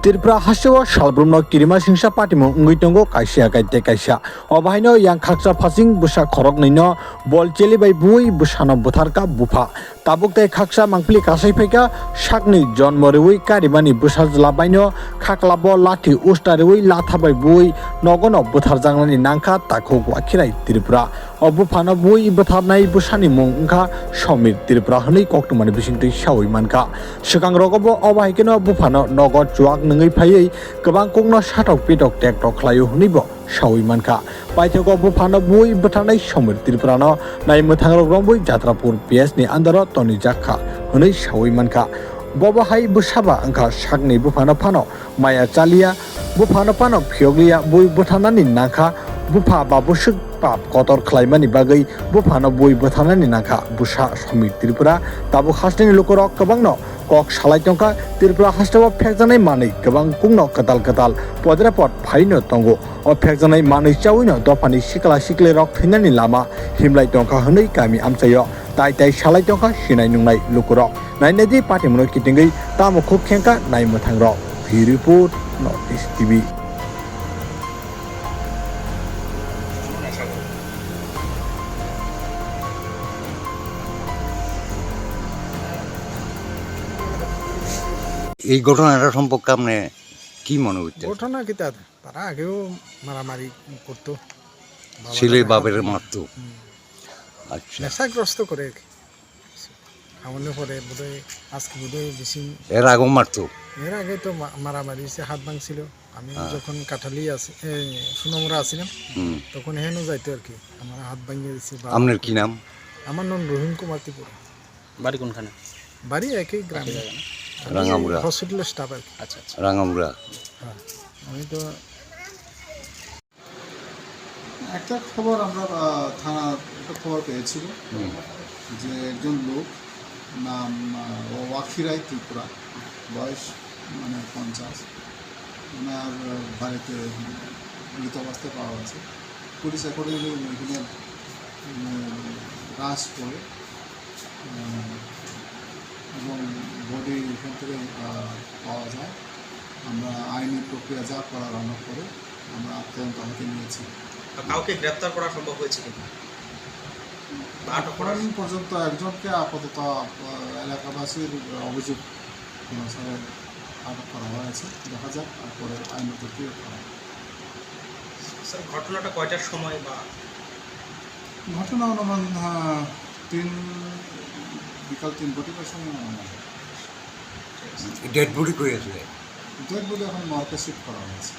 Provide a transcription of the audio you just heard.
Tirpura Hashawa Shalbrumno Kirima Singsha Patimo Ngitongo Kaisia Kaite Kaisia Obaino yang Kaksa Fasing Busha Korok Nino Bol Cheli by Bui Bushano Butarka Bupa Tabuk Te Kaksa Mangpli Kasai Peka Shakni John Moriwi Karimani Bushaz Labaino Kaklabo Lati Ustariwi Lata by Bui Nogono Butarjangani Nanka Tako Wakirai Tirpura Obupano Bui Butarnai Bushani Mungka Shomir Tirpura Honey Koktumani Bishing Shawi Manka Shikang Rogobo Obaikino Bupano Nogot Chuak Nungi Pai Kabang Kungno Shatok Pitok Tek Toklayu Hunibo Shawi Manka Paitoko Bupano Bui Butanai Shomir Tirpurano Nai Mutangro Rombui Jatrapur PS ni Andaro Tony Jaka Honey Shawi Manka Boba Hai Bushaba Anka Shagni Bupano Pano Maya Chalia Bupano Pano Pioglia Bui Butanani Nanka Bupa Babushuk Pap Kotor Klaimani Bagai Bupano Bui Butanani Nanka Busha Shomir Tirpura Tabu Hasni Lukorok Kabangno Kok Shalai Tongka Tirpura Hastawa Pekjanai Mani Kabang Kungno Katal Podrapot Paino Tongo O Pekjanai Mani Chawino Dopani Shikala Shikle Rock Hinani Lama Himlai Tongka Honai Kami Amsayo Tai Shalai Tongka Shinai Nungai Lukurok Nainedi Patimuno Kitingai Tamu Kukhenka Nai Mutangrok He report Northeast TV এই ঘটনাটা সম্পর্কে আপনি কি মনে হচ্ছে? ঘটনা কি তারা আগেও মারামারি করতো ছেলে বাপের মারতো। আচ্ছা, নেশাগ্রস্ত করে খাওয়ানো পরে বোধহয় আজকে বোধহয় বেশি এর আগেও মারতো? এর আগে তো মারামারি সে হাত ভাঙছিল। আমি যখন কাঠালি সুনমরা আছিলাম তখন হেনও যাইতো আর কি, আমার হাত ভাঙিয়ে দিচ্ছে। আপনার কি নাম? আমার নাম রহিম কুমার ত্রিপুরা। বাড়ি কোনখানে? বাড়ি একই গ্রামে, রাঙ্গামুড়া হসপিটালের স্টাফ আর কি। আচ্ছা আচ্ছা। রাঙ্গামুড়া। হ্যাঁ, আমি তো একটা খবর আমরা থানা একটা খবর পেয়েছিল যে একজন লোক নাম ওয়াকিরাই ত্রিপুরা, বয়স 50, ওনার বাড়িতে মৃত অবস্থায় পাওয়া গেছে। পুলিশ এখন এখানে রাশ করে এবং বডি এখান থেকে পাওয়া যায়। আমরা আইনি প্রক্রিয়া যা করার আরম্ভ করে আমরা তদন্ত হাতে নিয়েছি। কাউকে গ্রেফতার করা সম্ভব হয়েছে কিনা? এখন পর্যন্ত একজনকে আপাতত এলাকাবাসীর অভিযোগ অনুসারে আটক করা হয়েছে। দেখা যাক তারপরে আইনত কী করা। স্যার, ঘটনাটা কয়টার সময় বা? ঘটনা অনুমান বিকাল 3:00 সময় অনুমান। ডেড বডি করে আসলে ডেড বডি এখন মর্গে শিফট করা হয়েছে।